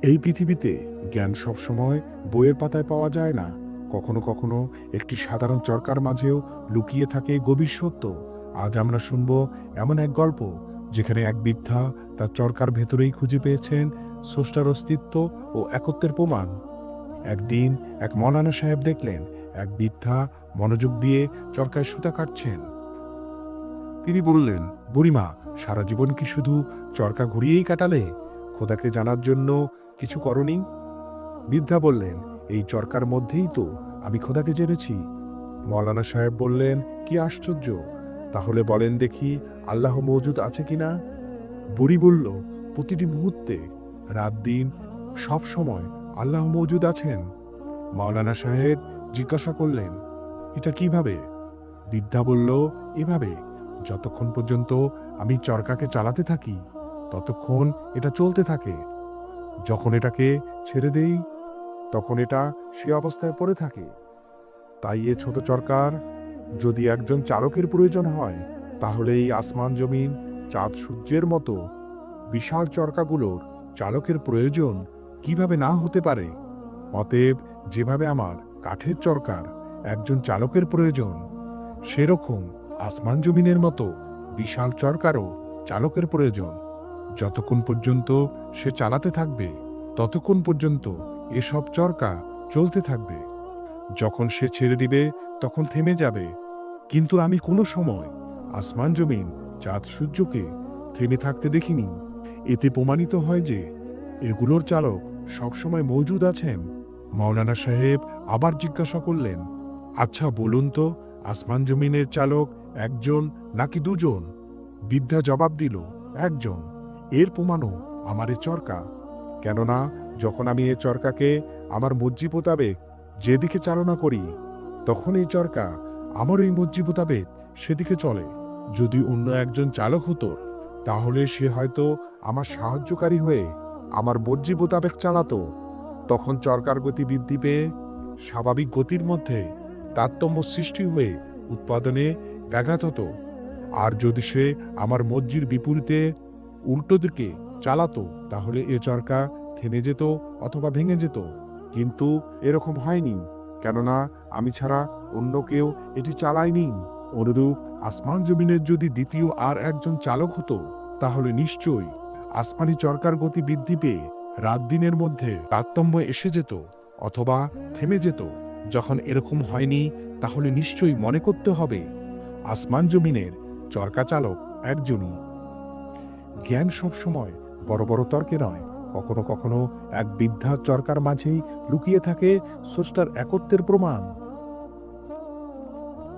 এই পৃথিবীতে জ্ঞান সবসময় বইয়ের পাতায় পাওয়া যায় না। কখনো কখনো একটি সাধারণ চরকার মাঝেও লুকিয়ে থাকে গভীর সত্য। আজ আমরা শুনব এমন এক গল্প যেখানে এক বৃদ্ধা তার চরকার ভেতরেই খুঁজে পেয়েছেন স্রষ্টার অস্তিত্ব ও একত্বের প্রমাণ। একদিন এক মৌলানা সাহেব দেখলেন এক বৃদ্ধা মনোযোগ দিয়ে চরকায় সুতা কাটছেন। তিনি বললেন, বুড়িমা, সারা জীবন কি শুধু চরকা ঘুরিয়েই কাটালে? খোদাকে জানার জন্য কিছু করনি? বৃদ্ধা বললেন, এই চরকার মধ্যেই তো আমি খোদাকে জেনেছি। মৌলানা সাহেব বললেন, কি আশ্চর্য! তাহলে বলেন দেখি, আল্লাহ মওজুদ আছে কিনা? বুড়ি বলল, প্রতিটি মুহূর্তে, রাত দিন, সব সময় আল্লাহ মওজুদ আছেন। মৌলানা সাহেব জিজ্ঞাসা করলেন, এটা কিভাবে? বৃদ্ধা বলল, এভাবে, যতক্ষণ পর্যন্ত আমি চরকাকে চালাতে থাকি ততক্ষণ এটা চলতে থাকে। যখন এটাকে ছেড়ে দেই তখন এটা সে অবস্থায় পড়ে থাকে। তাই এ ছোট চরকার যদি একজন চালকের প্রয়োজন হয়, তাহলে এই আসমান জমিন চাঁদ সূর্যের মতো বিশাল চরকাগুলোর চালকের প্রয়োজন কিভাবে না হতে পারে? অতএব যেভাবে আমার কাঠের চরকার একজন চালকের প্রয়োজন, সেরকম আসমান জমিনের মতো বিশাল চরকারও চালকের প্রয়োজন। যতক্ষণ পর্যন্ত সে চালাতে থাকবে ততক্ষণ পর্যন্ত এসব চরকা চলতে থাকবে। যখন সে ছেড়ে দিবে তখন থেমে যাবে। কিন্তু আমি কোনো সময় আসমান জমিন চাঁদ সূর্যকে থেমে থাকতে দেখিনি। এতে প্রমাণিত হয় যে এগুলোর চালক সবসময় মওজুদ আছেন। মৌলানা সাহেব আবার জিজ্ঞাসা করলেন, আচ্ছা বলুন তো, আসমান জমিনের চালক একজন নাকি দুজন? বৃদ্ধা জবাব দিল, একজন। এর প্রমাণও আমার এ চরকা। কেননা যখন আমি এই চরকাকে আমার মর্জি মোতাবেক যেদিকে চালনা করি, তখন এই চরকা আমার এই মর্জি মোতাবেক সেদিকে চলে। যদি অন্য একজন চালক হতো, তাহলে সে হয়তো আমার সাহায্যকারী হয়ে আমার মর্জি মোতাবেক চালাতো। তখন চরকার গতি বৃদ্ধি পেয়ে স্বাভাবিক গতির মধ্যে তারতম্য সৃষ্টি হয়ে উৎপাদনে ব্যাঘাত হতো। আর যদি সে আমার মর্জির বিপরীতে উল্টো দিকে চালাতো, তাহলে এ চরকা থেমে যেত অথবা ভেঙে যেত। কিন্তু এরকম হয়নি, কেননা আমি ছাড়া অন্য কেউ এটি চালায়নি। অনুরূপ আসমান জমিনের যদি দ্বিতীয় আর একজন চালক হতো, তাহলে নিশ্চয়ই আসমানি চরকার গতি বৃদ্ধি পেয়ে রাত দিনের মধ্যে তারতম্য এসে যেত অথবা থেমে যেত। যখন এরকম হয়নি, তাহলে নিশ্চয়ই মনে করতে হবে আসমান জমিনের চরকা চালক একজনই। জ্ঞান সবসময় বড় বড় তর্কে নয়, কখনো কখনো এক বৃদ্ধা চরকার মাঝেই লুকিয়ে থাকে স্রষ্টার একত্বের প্রমাণ।